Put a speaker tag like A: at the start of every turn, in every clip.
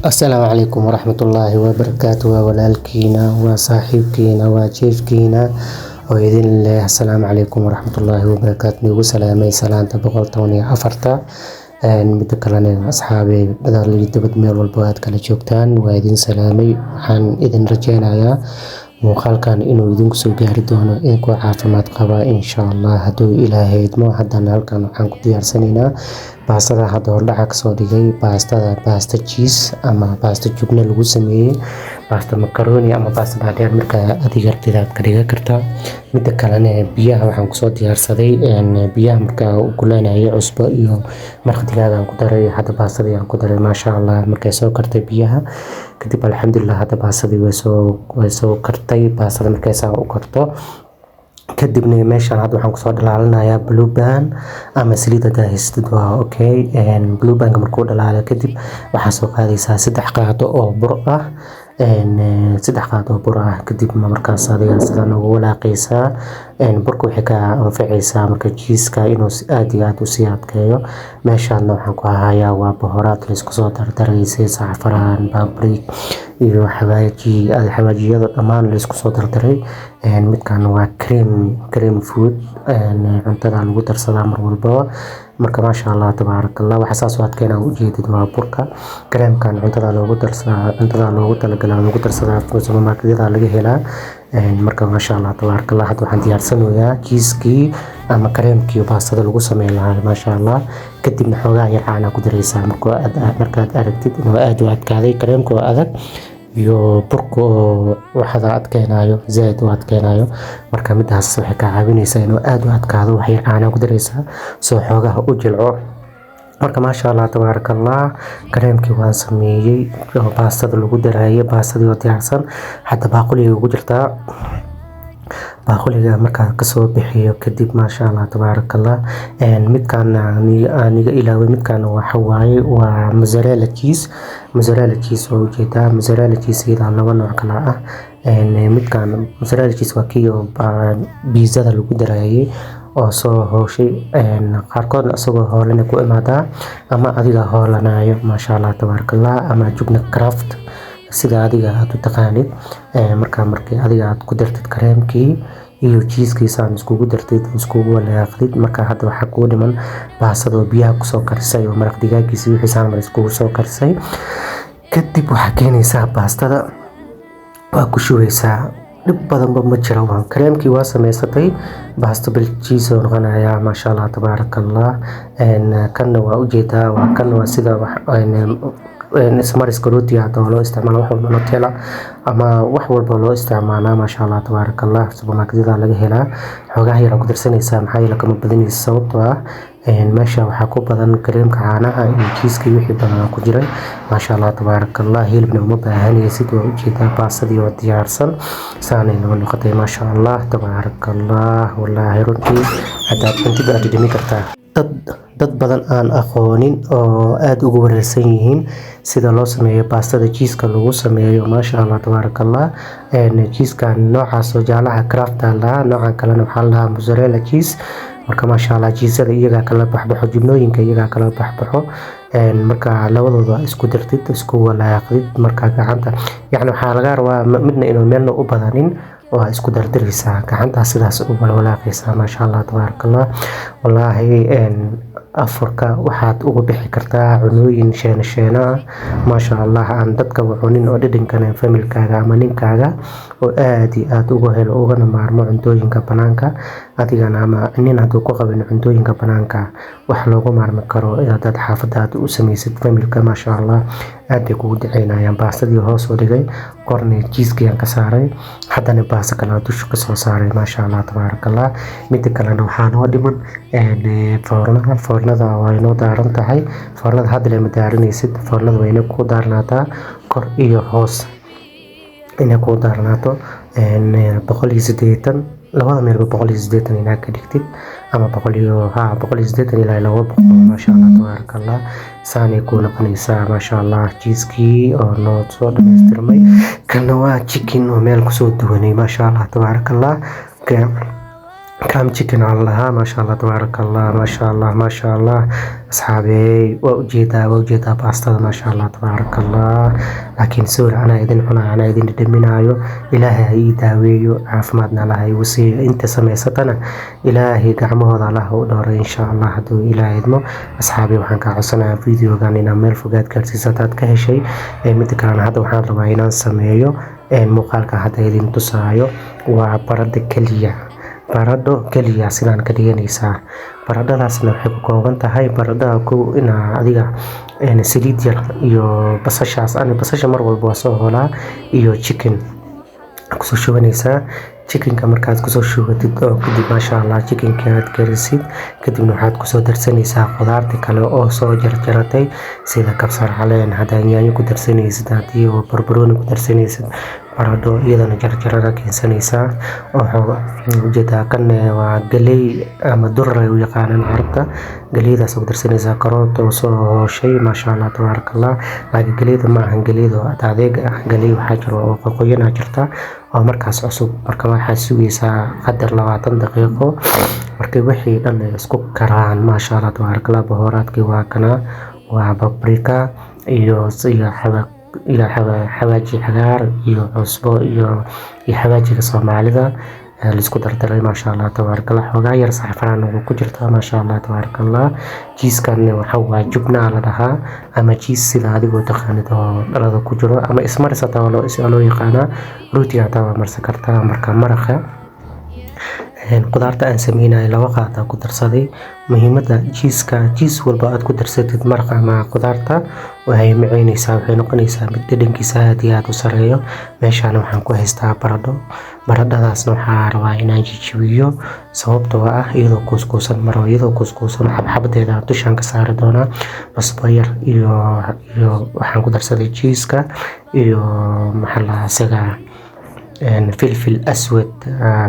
A: Asalaamu calaykum waraxmatullaahi wabarakaatu. Waa walaalkiina, waa saaxiibkiina, waa jiifkiina oo idin leh asalaamu calaykum waraxmatullaahi wabarakaatu. Nagu salaamay salaanta 114. Midda kalena asxaabey badalii dibad meel walba aad kala joogtaan waa idin salaamay. Waxaan idin rajeynayaa muuqaalkan inuu idinku soo gaari doono idinkoo caafimaad qaba insha Allah hadduu Ilaahay idmo. Haddana halkan waxaan ku diyaarsanaynaa baastada hadda hordhaca kasoo dhigay baasta cheese ama baasta jubna lagu sameeyey, baasta macaroni ama baasta dhaadheer marka adiga aragtidaad ka dhigan kartaa. Midda kalena biyaha waxaan kusoo diyaarsaday biyaha marka uu kuleenayo cusbo iyo maraq digaag aan ku daray. Hadda baastadii aan ku daray maasha Allah markay soo kartay biyaha kadib alxamdulillah hadda baastadii way soo kartay. Baastada markay saa u karto kadibna meeshaan hadda waxaan kusoo dhalaalinayaa blue band ama saliid daahistid waa okay. Blue band markuu dhalaalo kadib waxaa soo qaadaysaa 3 qaado oo bur ah. 3 qaado oo bur ah kadib markaas adiga sidaan ugu walaaqaysaa. Burku waxay ka anfacaysaa marka cheese-ka inuu aad iyo aad u sii adkeeyo. Meeshaan waxaan ku hayaa waa bohoraad la isku soo dardaray sida safaraan, paprika iyo xawaajiyada dhammaan la isku soo dardaray. Midkaan waa cream food cuntada lagu darsadaa mar walba. Marka maasha Allah tabarakallah waxa saas oo adkeena u jeedid waa burka. Creamkan cuntada loogu talagalay lagu darsadaa supermarket-yada laga helaa. Marka maasha Allah tabarakallah hadda waxaan diyaarsanayaa cheese-kii ama creamkii baastada lagu sameyn lahaa maasha Allah. Kadibna xoogaa yar caana ku daraysaa markaad aragtid inuu aad u adkaaday creamku adag iyo burku waxada adkeenayo zaid u adkeenayo. Marka midaas waxay ka caawinaysaa inuu aad u adkaado. Waxay caana ku daraysaa soo xoogaha u jilco. Marka maasha Allah tabarakallah creamkii waan sameeyay oo baastada lagu darayay baastadii oo diyaarsan hadda baaquliga ugu jirtaa. Baaquliga marka ka soo bixiyo kadib maasha Allah tabarakallah midkaan aniga ilaaway midkaan waxa waaye waa mozzarella cheese oo jeeda mozzarella cheese ida laba nooc kala ah. Midkaan mozzarella cheese waa kii oo pizza-da lagu darayay oo soo hooshay qaarkoodna asagoo hoolana ku imaadaa ama adiga hoolanayo maasha Allah tabarakallah ama jubna craft sida adiga aad u taqaanid. Markii adiga aad ku dartid creamkii iyo cheese-kiisa iskugu dartid iskugu walaaqdid marka hadda waxa ku dhiman baastada oo biyaha ku soo karisay oo maraq digaagiisa wixii saaran iskugu soo karisay. Kadib waxa keenaysaa baastada waa ku shubeysaa dhib badan ma jiro. Waan creamkii waa sameysatay baasta cheese oo noqonaya maasha Allah tabarakallah. Kanna waa u jeedaa waa kan waa sida ismariska rootiga oo loo isticmaalo wax walba Nutella ama wax walba loo isticmaalaa maasha Allah tabarakallah. Supermarket-yada laga helaa xoogaa yar ku darsanaysaa maxaa yeelay kama badinaysa sababtoo ah meesha waxaa ku badan creamka caanaha iyo cheese-kii wixii badan ku jiray maasha Allah tabarakallah. Hilibna uma baahanaysid waa u jeedaa baastadii oo diyaarsan saanay noqotay maasha Allah tabarakallah. Wallahi runtii hadda cuntada aad dhimi kartaa. Dad badan aan aqoonin oo aad ugu wareersan yihiin sida loo sameeyo baastada cheese-ka lagu sameeyo maasha Allah tabarakallah. Cheese-kan noocaas oo jaalaha craft la noocan kalena waxa la mozzarella cheese. Marka maasha Allah cheese-ada iyaga kala baxbaxo jubnooyinka iyaga kala baxbaxo. Marka labadooda isku dartid isku walaaqdid marka gacanta yani waxa laga rabaa midna inuu meelna u badanin oo isku dardaraysaa gacanta sidaas u walaaqaysaa maasha Allah tabarakallah. Wallahi afurka waxaad ugu bixi kartaa cunooyin sheena maasha Allah aan dadka cunin oo dhidhinkana familkaaga ama ninkaaga oo aad iyo aad ugu helo ugana maarmo cuntooyinka banaanka adigana ama nin hadduu ku qabin cuntooyinka banaanka wax loogu maarmi karo inaad xaafadaada u sameysid familka maasha Allah aad bay kugu duceynayaan. Baastadii hoos u dhigay korna cheese-kii aan ka saaray haddana baasta kale dusha ka soo saaray maasha Allah tabarakallah. Midda kalena waxaa noo dhiman foornada waa inoo daaran tahay. Foornada hadda lama daarinaysid foornada waa inay ku daarnaataa kor iyo hoos inay ku daarnaato 180 labada meel 180 inaad ka dhigtid ama 180 ilaa 200 maasha Allah tabarakallah. saanay ku noqonaysaa maasha Allah. Cheese-kii oo noo soo dhameystirmay kana waa chicken oo meel ku soo duwanay maasha Allah tabarakallah. كام تشيكن الله ما شاء الله تبارك الله ما شاء الله ما شاء الله أصحابي وجيدا باستا ما شاء الله تبارك الله لكن سوري أنا إذن دمنايو إلهي داويو عافمادنا لهي وسي انت سميستنا إلهي قعمه الله ودور إن شاء الله هدو إلهي دمو أصحابي وحان كعصنا فيديو غانينا ميل فوقات كارتيساتات كهشي متكران هدو وحان رباينان سميو مقالك هدا إذن تسايو وبرد كليا baradho kaliya sidaan ka dhiganaysaa baradhadaasna waxay ku kooban tahay baradhada ku ina adiga saliid yar iyo basashaas basasha mar walba waa soo holaa iyo chicken kusoo shubanaysaa chickenka markaad kusoo shubatid oo kadib maasha Allah chickenka aad karisid kadibna waxaad kusoo darsanaysaa khudaarta kale oo soo jarjaratay sida kabsar caleen haddii yaanyo ku darsanaysid haddii barbarooni ku darsanaysid baradho iyadana jarjarada keensanaysaa oo ujeedaa kan waa galey ama durra u yaqaanaan carabta galeydaas ku darsanaysaa karoot oo soo hooshay maasha Allah tabarakallah laakiin galeyda ma ahan galeyda adeeg ah galey waxaa jiro oo qoqoyana jirta oo markaas cusub marka waxaad sugaysaa qadar 20 daqiiqo markay wixii dhan isku karaan maasha Allah tabarakallah bahoraadkii waa kana waa paprika iyo xawaaji cagaar iyo cusbo iyo xawaajiga Soomaalida la isku dardaray maasha Allah tabarakallah xogaa yar saxfaraan oo ku jirta maasha Allah tabarakallah cheese-kan waxa waa jubna la dhahaa ama cheese sida adigoo taqaanid oo dhalada ku jiro ama ismarisata oo loo yaqaan rootiga taa marsan kartaa marka maraqa qudaarta aan sameeyay laba qaata ku darsaday muhiimada cheese walba aad ku darsatid maraqa ama qudaarta waxay macaynaysaa waxay noqonaysaa mid dhadhankiisa aad iyo aad u sareeyo meeshaan waxaan ku haystaa baradhadaasna waxaa rabaa inaan jijibiyo sababtoo ah iyadoo kuuskuusan xabxabadeeda dushaan ka saari doonaa basbaas yar iyo waxaan ku darsaday cheese-ka iyo maxaa isaga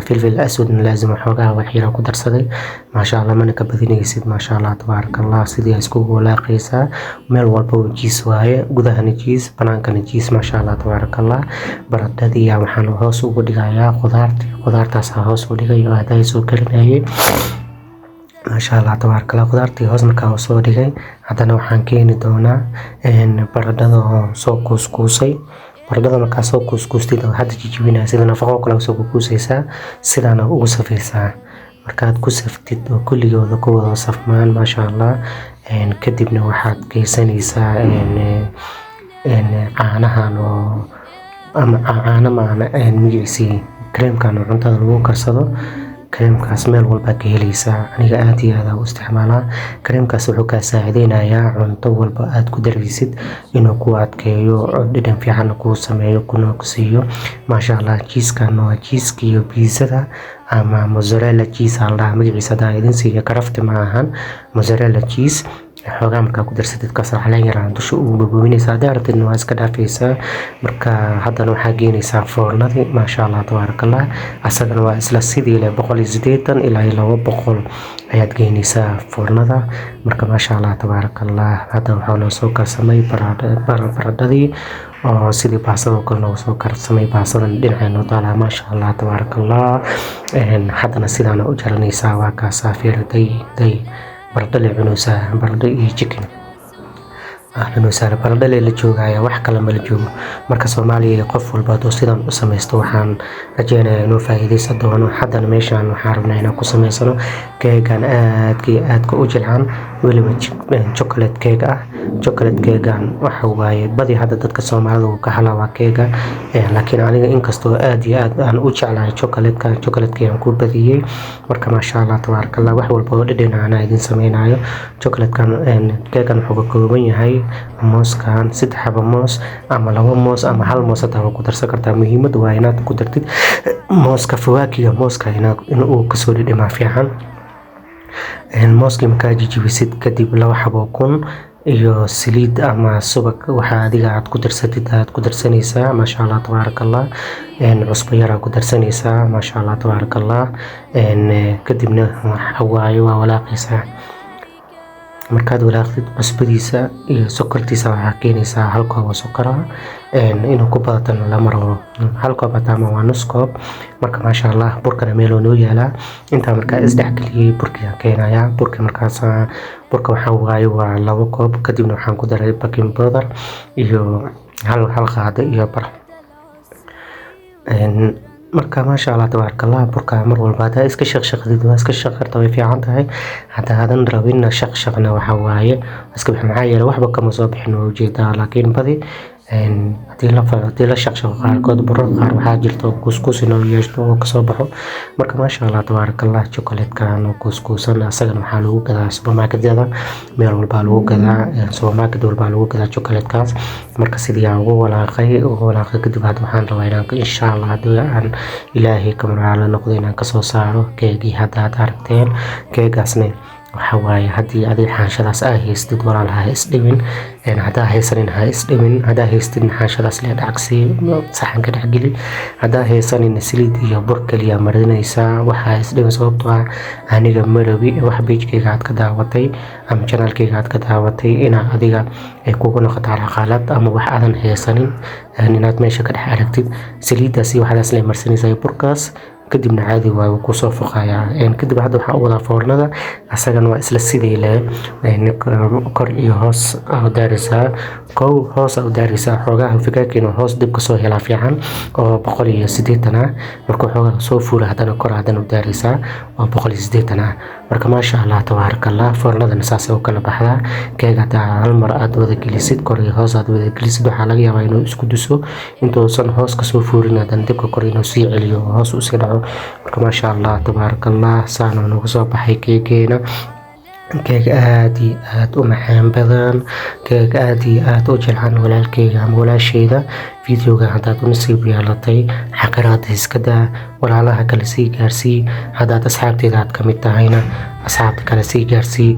A: فلفل أسود لازم حوجها وحيرة كدر صدي ما شاء الله منك بديني يسيد ما شاء الله تبارك الله سيدي أسكوه ولا قيسا ميل والبو جيس واي جودها نجيس بنانك نجيس ما شاء الله تبارك الله برد دي يا محل هوس ودقايا خضارت هوس ودقايا هذا يسوق كلناي ما شاء الله تبارك الله خضارتي هوس مركا هوس ودقايا هذا نوحان كيني دونا إن برد هذا سوق كوسكوسي baradhada marka soo kuuskuustid hadda jijibinaa sida nafaqo kale soo kuusaysaa sidana ugu safaysaa markaad ku saftid oo kulligooda ku wada safmaan ma sha Allah kadibna waxaad geysanaysaa caanahan oo ama caana magiciisi creamkan cuntada lagu karsado كريمكاس ميل والبا كهليسا aniga aad iyo aad u isticmaalaa كريمكاس wuxuu ka saacideynayaa cunto walba aad ku daraysid inuu ku adkeeyo dhadhan fiican ku sameeyo kuna ku siiyo ma sha Allah cheese-kan waa cheese iyo pizza ama mozzarella cheese alla magaciisa idin siiyo karafti ma ahan mozzarella cheese xogaa marka ku darsatid ka saxleen yaraan dusha ugu boobinaysaa daartid waa iska dhaafaysaa marka haddana waxa geenaysaa foornadii ma sha Allah tabarakallah asagana waa isla sidii le 180 ilaa 200 ayaad geenaysaa foornada marka ma sha Allah tabarakallah hadda waxa loo soo karsamay baradhadii oo sidii baasada kale loo soo karsamay baasadan dhinacayna taala ma sha Allah tabarakallah haddana sidana u jaranaysaa waa ka saafiirtay baradho la cunusa baradho iyo chicken baradho la joogaya wax kale ma la joogo marka Soomaaliya qof walba oo sidan u sameeysto waxaan rajaynayaa inuu faa'iideysto doono haddana meeshaan waxaan rabnaa inaan ku sameeysano keegan aad u jilcan waliba chocolate keegan waxa waaye badi hadda dadka Soomaalida uu ka halaa keega laakiin aniga inkastoo aad iyo aad aan u jeclahay chocolate-ka ku badiyay marka ma sha Allah tabarakallah wax walba oo dhadhan aan idin sameeynayo chocolate-kan keegan wuxuu ka kooban yahay mooskan 3 xabo moos ama 2 moos ama 1 moos aad ku darsan kartaa muhiimadu waa inaad ku dartid mooska fawaakiga mooska inuu ka soo dhadhama fiican mooska marka jijibisid kadib 2 xabo kun iyo saliid ama subag waxa adiga aad ku darsatid aad ku darsanaysaa ma sha Allah tabarakallah cusbo yar aad ku darsanaysaa ma sha Allah tabarakallah kadibna waxa waaye waa walaaqaysaa markaad walaaqdid cusbadiisa iyo sokortiisa waxaa keenaysaa hal koob oo sokor ah inuu ku badatana lama rabo hal koob ama waa nus koob marka maasha Allah burkana meel oo noo yaalaa intaa markaa isdhexgeliyay burkiga keenaya burka markaas burka waxaa waaye waa 2 koob kadibna waxaan ku daray baking powder iyo hal qaado iyo bar marka maasha Allah tabarakallah burka mar walba hada iska shaqshaqdid waa iska shaqarta way fiican tahay hada hadan rabina shaqshaqna waxa waaye iska bixin maxaa yeelay waxba kama soo bixin oo jeeda laakiin badi hadii la shaqshaqo qaarkood burro qaar waxaa jirto kuskus inuu yeeshto oo kasoo baxo marka maasha Allah tabarakallah chocolate-kan oo kuskusan asagana waxaa lagu gadaa supermarket-yada meel walba lagu gadaa supermarket walba lagu gadaa chocolate-kaas marka sidii aan ugu walaaqay kadib waxaan rabaa inaan insha Allah hadii aan ilaahay kamaraala noqdo inaan kasoo saaro keegi hadda aragteen keegaasna waxa waaye hadii adiga xaanshadaas ay haystid walaalaha isdhibin hada haysanin ha isdhibin hada haystid xaanshadaas la dhacsi saxanka dhaxgeli hada haysanin saliid iyo bur kaliya marinaysa waxa isdhibin sababtoo ah aniga marabi wax page-kayga aad ka daawatay ama channel-kayga aad ka daawatay ina adiga ay kugu noqoto xaalad ama wax aadan haysanin inaad meesha ka dhex aragtid saliidaas iyo waxaas la marsanaysa burkaas kadibna caadi waa ku soo foqaya kadib hadda waxa wada foornada asagana waa isla sidii leh kor iyo hoos oo daarisa hoos oo daarisa xogaha fikirkiina hoos dib ka soo hela fiican oo 180 ah marka xogaha soo fuula hadana kor hadana u daarisa oo 180 ah marka maasha Allah tabarakallah foornadana saas oo kala baxda keega hal mar aad wada gelisid kor iyo hoos aad wada gelisid waxa laga yaabaa inuu isku duso intuusan hoos ka soo fuulin hadana dibka kor inuu sii celiyo hoos u sii dhaco marka maasha Allah tabarakallah saana nagu soo baxay keegeena keeg aad iyo aad u macaan badan keeg aad iyo aad u jilcan walaalkayga ama walaashayda videoga hadaad u nasiib yeelatay xaqiraad iska daa walaalaha kale sii gaarsii hadaad asxaabteeda aad kamid tahayna asxaabta kale sii gaarsii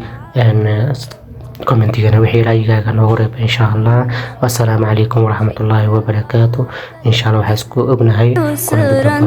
A: كومنتينا وحي رأيك نورب إن شاء الله والسلام عليكم ورحمة الله وبركاته إن شاء الله وحسكو ابن هاي